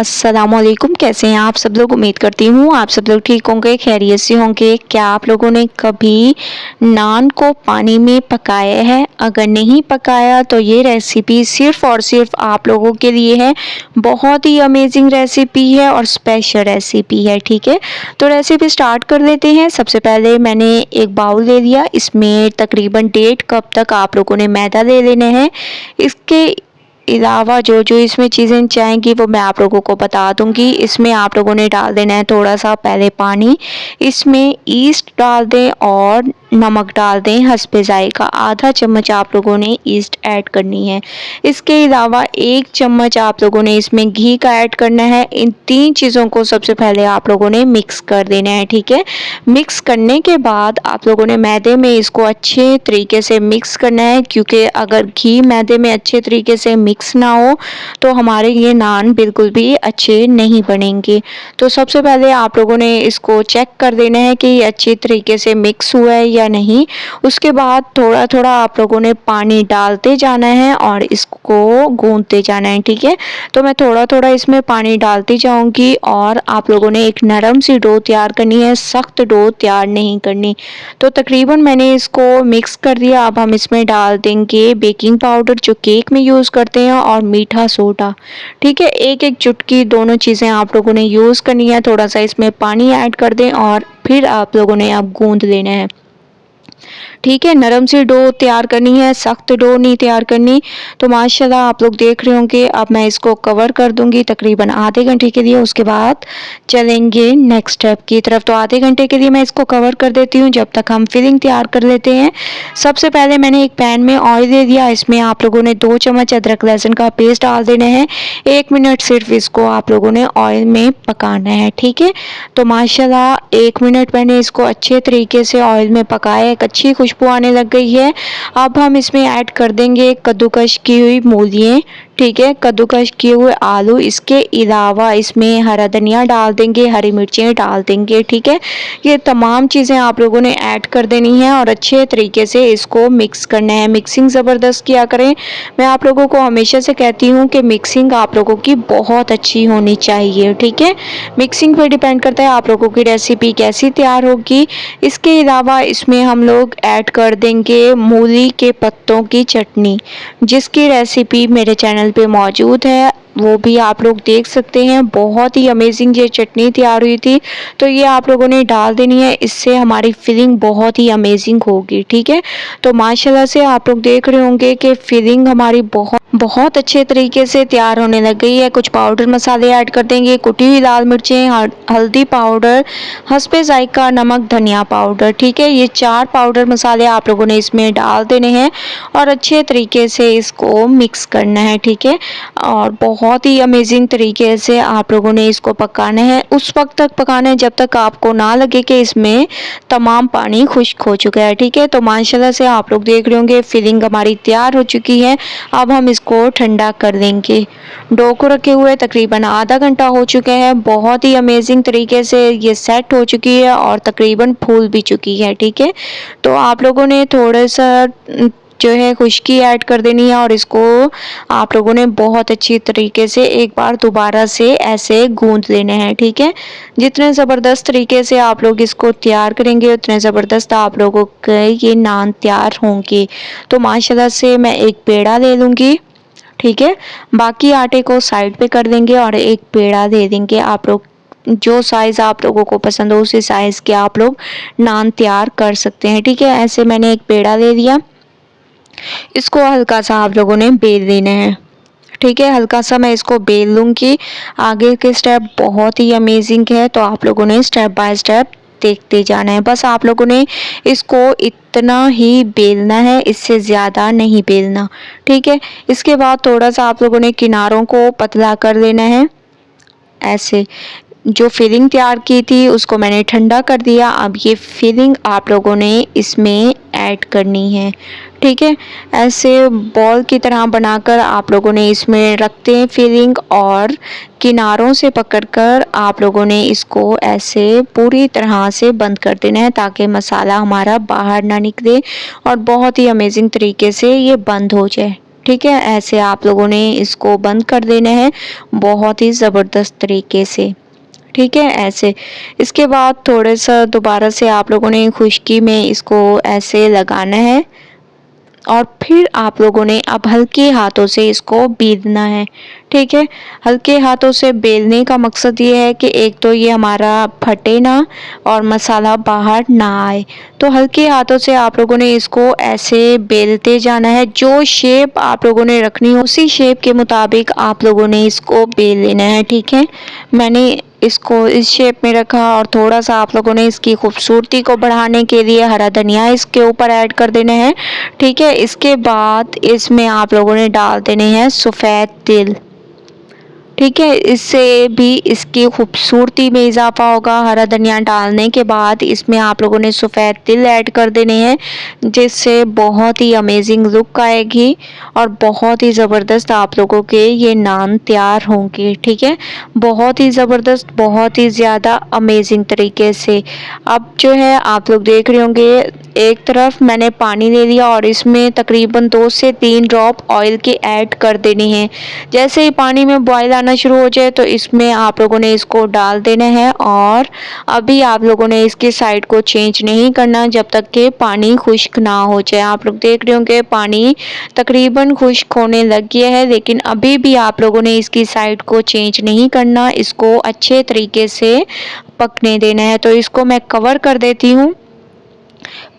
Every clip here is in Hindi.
अस्सलामुअलैकुम। कैसे हैं आप सब लोग? उम्मीद करती हूँ आप सब लोग ठीक होंगे, खैरियत से होंगे। क्या आप लोगों ने कभी नान को पानी में पकाया है? अगर नहीं पकाया तो ये रेसिपी सिर्फ़ और सिर्फ आप लोगों के लिए है। बहुत ही अमेजिंग रेसिपी है और स्पेशल रेसिपी है, ठीक है। तो रेसिपी स्टार्ट कर लेते हैं। सबसे पहले मैंने एक बाउल ले लिया, इसमें तकरीबन 1.5 कप तक आप लोगों ने मैदा ले लेना है। इसके अलावा जो जो इसमें चीज़ें चाहेंगी वो मैं आप लोगों को बता दूंगी। इसमें आप लोगों ने डाल देना है थोड़ा सा पहले पानी, इसमें ईस्ट डाल दें और नमक डाल दें हस्बे जायका। आधा चम्मच आप लोगों ने ईस्ट ऐड करनी है। इसके अलावा 1 चम्मच आप लोगों ने इसमें घी का ऐड करना है। इन 3 चीज़ों को सबसे पहले आप लोगों ने मिक्स कर देना है, ठीक है। मिक्स करने के बाद आप लोगों ने मैदे में इसको अच्छे तरीके से मिक्स करना है, क्योंकि अगर घी मैदे में अच्छे तरीके से मिक्स ना हो तो हमारे ये नान बिल्कुल भी अच्छे नहीं बनेंगे। तो सबसे पहले आप लोगों ने इसको चेक कर देना है कि ये अच्छी तरीके से मिक्स हुआ है या नहीं। उसके बाद थोड़ा थोड़ा आप लोगों ने पानी डालते जाना है और इसको गूंथते जाना है, ठीक है। तो मैं थोड़ा थोड़ा इसमें पानी डालती जाऊंगी और आप लोगों ने एक नरम सी डो तैयार करनी है, सख्त डो तैयार नहीं करनी। तो तकरीबन मैंने इसको मिक्स कर दिया। अब हम इसमें डाल देंगे बेकिंग पाउडर जो केक में यूज़ करते हैं और मीठा सोडा, ठीक है। एक एक चुटकी दोनों चीज़ें आप लोगों ने यूज़ करनी है। थोड़ा सा इसमें पानी ऐड कर दें और फिर आप लोगों ने अब गूंद लेना है, ठीक है। नरम सी डो तैयार करनी है, सख्त डो नहीं तैयार करनी। तो माशाल्लाह आप लोग देख रहे होंगे। अब मैं इसको कवर कर दूंगी तकरीबन आधे घंटे के लिए। उसके बाद चलेंगे नेक्स्ट स्टेप की तरफ। तो आधे घंटे के लिए मैं इसको कवर कर देती हूँ जब तक हम फिलिंग तैयार कर लेते हैं। सबसे पहले मैंने एक पैन में ऑयल दे दिया, इसमें आप लोगों ने 2 चम्मच अदरक लहसुन का पेस्ट डाल देना है। 1 मिनट सिर्फ इसको आप लोगों ने ऑयल में पकाना है, ठीक है। तो माशाल्लाह 1 मिनट मैंने इसको अच्छे तरीके से ऑयल में पकाया, एक अच्छी खुशबू आने लग गई है। अब हम इसमें ऐड कर देंगे कद्दूकश की हुई मूलियाँ, ठीक है, कद्दूकश किए हुए आलू। इसके अलावा इसमें हरा धनिया डाल देंगे, हरी मिर्चें डाल देंगे, ठीक है। ये तमाम चीज़ें आप लोगों ने ऐड कर देनी है और अच्छे तरीके से इसको मिक्स करना है। मिक्सिंग ज़बरदस्त किया करें। मैं आप लोगों को हमेशा से कहती हूँ कि मिक्सिंग आप लोगों की बहुत अच्छी होनी चाहिए, ठीक है। मिक्सिंग पर डिपेंड करता है आप लोगों की रेसिपी कैसी तैयार होगी। इसके अलावा इसमें हम लोग ऐड कर देंगे मूली के पत्तों की चटनी, जिसकी रेसिपी मेरे चैनल पे मौजूद है, वो भी आप लोग देख सकते हैं। बहुत ही अमेजिंग ये चटनी तैयार हुई थी। तो ये आप लोगों ने डाल देनी है, इससे हमारी फिलिंग बहुत ही अमेजिंग होगी, ठीक है। तो माशाल्लाह से आप लोग देख रहे होंगे कि फिलिंग हमारी बहुत बहुत अच्छे तरीके से तैयार होने लग गई है। कुछ पाउडर मसाले ऐड कर देंगे, कुटी हुई लाल मिर्चें, हल्दी पाउडर, हस्बे जायका नमक, धनिया पाउडर, ठीक है। ये 4 पाउडर मसाले आप लोगों ने इसमें डाल देने हैं और अच्छे तरीके से इसको मिक्स करना है, ठीक है। और बहुत ही अमेजिंग तरीके से आप लोगों ने इसको पकाना है। उस वक्त तक पकाना है जब तक आपको ना लगे कि इसमें तमाम पानी खुश्क हो चुका है, ठीक है। तो माशाल्लाह से आप लोग देख रहे होंगे फिलिंग हमारी तैयार हो चुकी है। अब हम इसको ठंडा कर देंगे। डो को रखे हुए तकरीबन आधा घंटा हो चुका है। बहुत ही अमेजिंग तरीके से ये सेट हो चुकी है और तकरीबन फूल भी चुकी है, ठीक है। तो आप लोगों ने थोड़ा सा जो है खुश्की ऐड कर देनी है और इसको आप लोगों ने बहुत अच्छी तरीके से एक बार दोबारा से ऐसे गूंद लेना है, ठीक है। जितने ज़बरदस्त तरीके से आप लोग इसको तैयार करेंगे उतने ज़बरदस्त आप लोगों के ये नान तैयार होंगे। तो माशाल्लाह से मैं एक पेड़ा ले लूँगी, ठीक है। बाकी आटे को साइड पे कर देंगे और एक पेड़ा दे देंगे। आप लोग जो साइज़ आप लोगों को पसंद हो उसी साइज़ के आप लोग नान तैयार कर सकते हैं, ठीक है। ऐसे मैंने एक पेड़ा ले लिया, इसको हल्का सा आप लोगों ने बेल लेना है, ठीक है। हल्का सा मैं इसको बेल लूँगी। आगे के स्टेप बहुत ही अमेजिंग है, तो आप लोगों ने स्टेप बाय स्टेप देखते जाना है। बस आप लोगों ने इसको इतना ही बेलना है, इससे ज़्यादा नहीं बेलना, ठीक है। इसके बाद थोड़ा सा आप लोगों ने किनारों को पतला कर लेना है। ऐसे जो फिलिंग तैयार की थी उसको मैंने ठंडा कर दिया। अब ये फिलिंग आप लोगों ने इसमें ऐड करनी है, ठीक है। ऐसे बॉल की तरह बनाकर आप लोगों ने इसमें रखते हैं फिलिंग और किनारों से पकड़कर आप लोगों ने इसको ऐसे पूरी तरह से बंद कर देना है ताकि मसाला हमारा बाहर ना निकले और बहुत ही अमेजिंग तरीके से ये बंद हो जाए, ठीक है, ऐसे आप लोगों ने इसको बंद कर देना है बहुत ही ज़बरदस्त तरीके से। ठीक है, ऐसे इसके बाद थोड़ा सा दोबारा से आप लोगों ने खुश्की में इसको ऐसे लगाना है और फिर आप लोगों ने अब हल्के हाथों से इसको बेलना है। ठीक है, हल्के हाथों से बेलने का मकसद ये है कि एक तो ये हमारा फटे ना और मसाला बाहर ना आए। तो हल्के हाथों से आप लोगों ने इसको ऐसे बेलते जाना है। जो शेप आप लोगों ने रखनी है उसी शेप के मुताबिक आप लोगों ने इसको बेल लेना है। ठीक है, मैंने इसको इस शेप में रखा और थोड़ा सा आप लोगों ने इसकी खूबसूरती को बढ़ाने के लिए हरा धनिया इसके ऊपर ऐड कर देना है। ठीक है, इसके बाद इसमें आप लोगों ने डाल देने हैं सफ़ेद तिल। ठीक है, इससे भी इसकी खूबसूरती में इजाफा होगा। हरा धनिया डालने के बाद इसमें आप लोगों ने सफ़ेद तिल ऐड कर देने हैं जिससे बहुत ही अमेजिंग लुक आएगी और बहुत ही ज़बरदस्त आप लोगों के ये नान तैयार होंगे। ठीक है, बहुत ही ज़बरदस्त, बहुत ही ज़्यादा अमेजिंग तरीके से। अब जो है आप लोग देख रहे होंगे एक तरफ मैंने पानी ले लिया और इसमें तकरीबन 2 से 3 ड्रॉप ऑयल के ऐड कर देने हैं। जैसे ही पानी में बॉयल आना शुरू हो जाए तो इसमें आप लोगों ने इसको डाल देना है और अभी आप लोगों ने इसकी साइड को चेंज नहीं करना जब तक कि पानी खुश्क ना हो जाए। आप लोग देख रहे होंगे पानी तकरीबन खुश्क होने लग गया है, लेकिन अभी भी आप लोगों ने इसकी साइड को चेंज नहीं करना, इसको अच्छे तरीके से पकने देना है। तो इसको मैं कवर कर देती हूँ।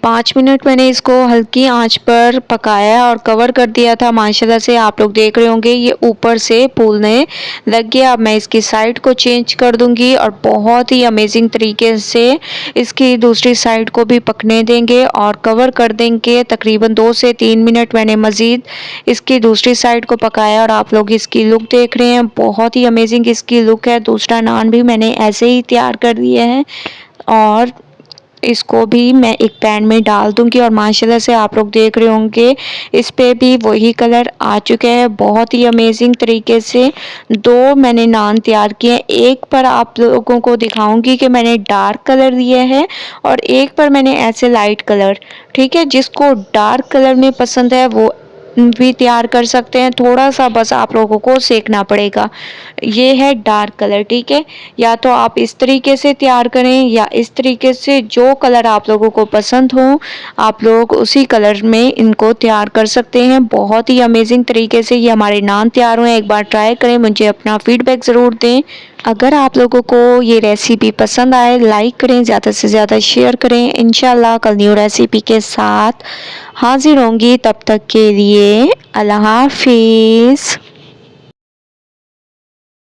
5 मिनट मैंने इसको हल्की आंच पर पकाया और कवर कर दिया था। माशाल्लाह से आप लोग देख रहे होंगे ये ऊपर से फूलने लग गया। अब मैं इसकी साइड को चेंज कर दूंगी और बहुत ही अमेजिंग तरीके से इसकी दूसरी साइड को भी पकने देंगे और कवर कर देंगे। तकरीबन 2 से 3 मिनट मैंने मज़ीद इसकी दूसरी साइड को पकाया और आप लोग इसकी लुक देख रहे हैं, बहुत ही अमेजिंग इसकी लुक है। दूसरा नान भी मैंने ऐसे ही तैयार कर दिया है और इसको भी मैं एक पैन में डाल दूंगी और माशाल्लाह से आप लोग देख रहे होंगे इस पे भी वही कलर आ चुके हैं बहुत ही अमेजिंग तरीके से। 2 मैंने नान तैयार किए, एक पर आप लोगों को दिखाऊंगी कि मैंने डार्क कलर दिया है और एक पर मैंने ऐसे लाइट कलर। ठीक है, जिसको डार्क कलर में पसंद है वो भी तैयार कर सकते हैं, थोड़ा सा बस आप लोगों को सेकना पड़ेगा। ये है डार्क कलर। ठीक है, या तो आप इस तरीके से तैयार करें या इस तरीके से, जो कलर आप लोगों को पसंद हो आप लोग उसी कलर में इनको तैयार कर सकते हैं। बहुत ही अमेजिंग तरीके से ये हमारे नान तैयार हुए। एक बार ट्राई करें, मुझे अपना फीडबैक ज़रूर दें। अगर आप लोगों को ये रेसिपी पसंद आए लाइक करें, ज़्यादा से ज़्यादा शेयर करें। इंशाल्लाह कल न्यू रेसिपी के साथ हाजिर होंगी, तब तक के लिए अल्लाह हाफिज़।